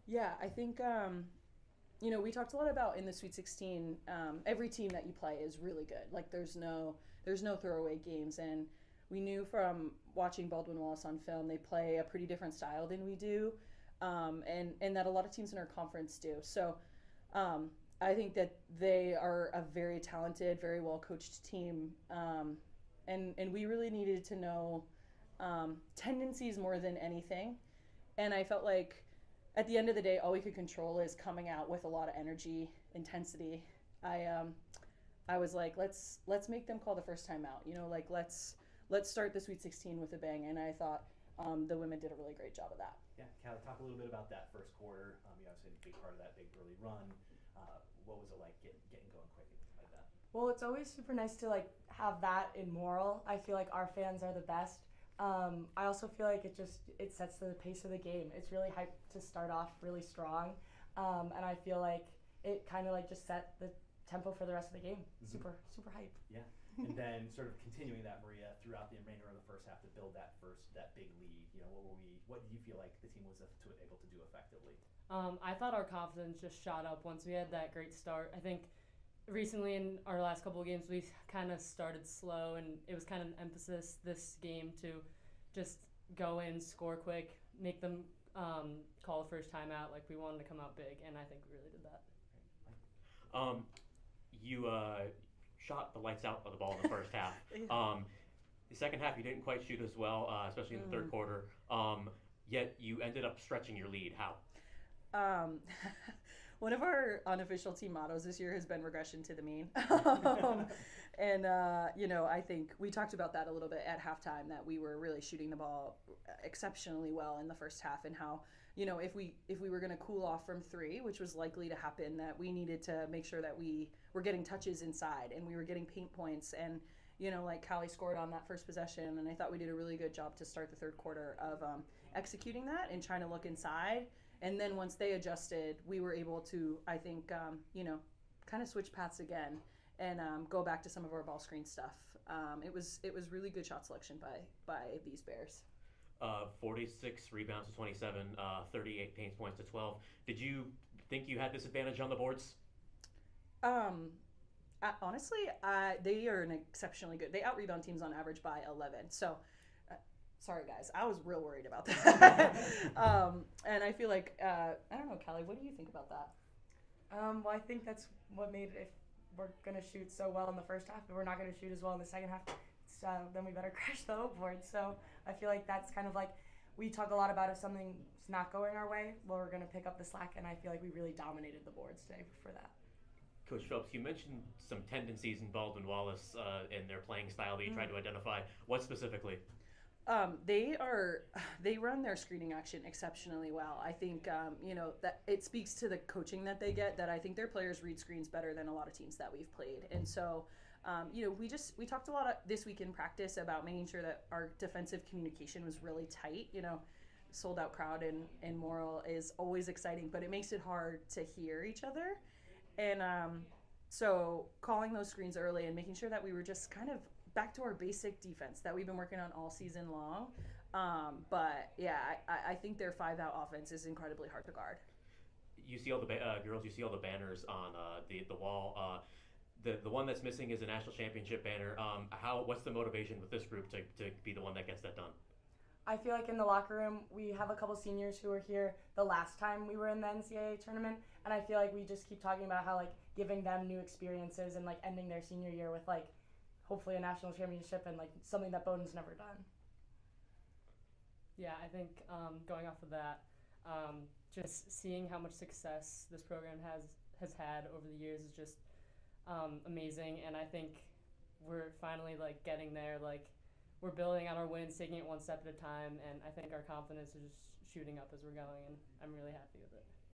Yeah, I think we talked a lot about in the Sweet 16. Every team that you play is really good. Like there's no throwaway games, and we knew from watching Baldwin Wallace on film they play a pretty different style than we do, and that a lot of teams in our conference do. So um, I think that they are a very talented, very well coached team, and we really needed to know tendencies more than anything. And I felt like at the end of the day, all we could control is coming out with a lot of energy, intensity. I I was like, let's make them call the first time out. Like let's start the Sweet 16 with a bang. And I thought the women did a really great job of that. Yeah, Callie, talk a little bit about that first quarter. You obviously had a big part of that big early run. What was it like getting going quick like that? Well, it's always super nice to like have that in Moral. I feel like our fans are the best. I also feel like it sets the pace of the game. It's really hyped to start off really strong, and I feel like it kind of like just set the tempo for the rest of the game. Mm-hmm. Super hype. Yeah, and then sort of continuing that, Maria, throughout the remainder of the first half to build that big lead. What did you feel like the team was able to do effectively? I thought our confidence just shot up once we had that great start. I think recently in our last couple of games we kind of started slow, and it was kind of an emphasis this game to just go in, score quick, make them call the first time out. Like we wanted to come out big, and I think we really did that. You shot the lights out of the ball in the first half. The second half you didn't quite shoot as well, especially in the third quarter. Yet you ended up stretching your lead. How? Um, One of our unofficial team mottos this year has been regression to the mean. And I think we talked about that a little bit at halftime, that we were really shooting the ball exceptionally well in the first half, and how, if we were going to cool off from three, which was likely to happen, that we needed to make sure that we were getting touches inside and we were getting paint points. And, like Callie scored on that first possession, and I thought we did a really good job to start the third quarter of executing that and trying to look inside. And then once they adjusted, we were able to, I think, kind of switch paths again and go back to some of our ball screen stuff. It was really good shot selection by these Bears. 46 rebounds to 27, 38 paint points to 12. Did you think you had this advantage on the boards? Honestly, they are an exceptionally good. They out-rebound teams on average by 11. So, sorry guys, I was real worried about that. And I feel like I don't know, Kelly, what do you think about that? Well, I think that's what made it. If we're gonna shoot so well in the first half, but we're not gonna shoot as well in the second half, so then we better crash the whole board. So I feel like that's kind of like, we talk a lot about if something's not going our way, well, we're gonna pick up the slack, and I feel like we really dominated the boards today for that. Coach Phelps, you mentioned some tendencies in Baldwin Wallace in their playing style that you tried to identify. What specifically? They run their screening action exceptionally well. I think that it speaks to the coaching that they get, that I think their players read screens better than a lot of teams that we've played. And so we talked a lot this week in practice about making sure that our defensive communication was really tight. Sold out crowd and Moral is always exciting, but it makes it hard to hear each other. And so calling those screens early and making sure that we were just kind of back to our basic defense that we've been working on all season long. But yeah, I think their 5-out offense is incredibly hard to guard. You see all the girls. You see all the banners on the wall. The one that's missing is a national championship banner. What's the motivation with this group to be the one that gets that done? I feel like in the locker room, we have a couple seniors who were here the last time we were in the NCAA tournament, and I feel like we just keep talking about how like giving them new experiences and like ending their senior year with like hopefully a national championship and like something that Bowdoin's never done. Yeah, I think going off of that, just seeing how much success this program has had over the years is just amazing, and I think we're finally like getting there. Like we're building on our wins, taking it one step at a time, and I think our confidence is just shooting up as we're going, and I'm really happy with it.